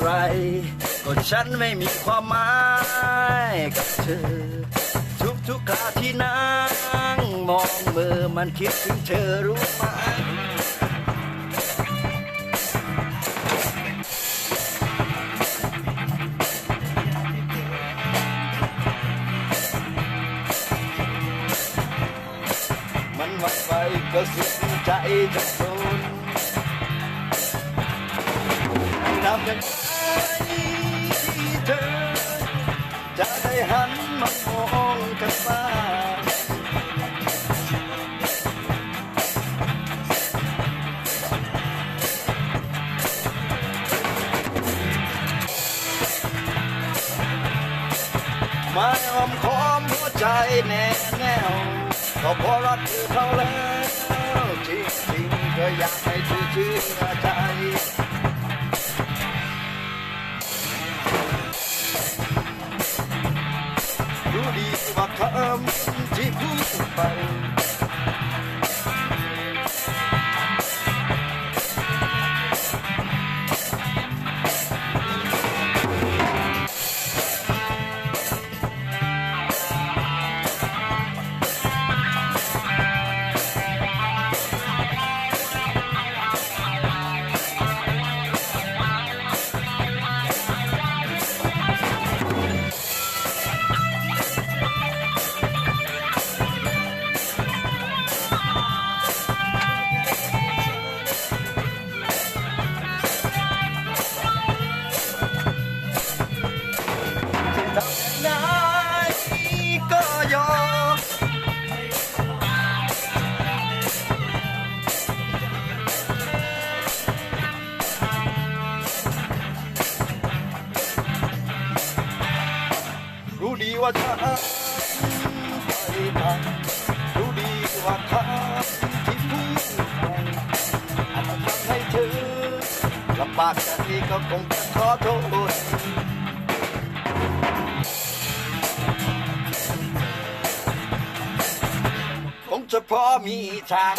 รก็ฉันไม่มีความหมายกับเธอทุกคราที่นั่งมองมือมันคิดถึงเธอรู้ไหมมันหวั่นไหวก็สุดใจจะทนทำยังไงที่เธอจะได้หันมามองกันบ้างมาอ้อมค้อมหัวใจแน่แน่วก็เพราะรักเธอเขาแล้วจริงๆก็อยากให้เธอเชื่อใจรู้ดีว่าคำที่พูดไปรู้ดีว่าฉันไปทำรู้ดีว่าคำที่พูดไปอาจจะทำให้เธอลำบากใจก็คงจะขอโทษคงจะพอมีทาง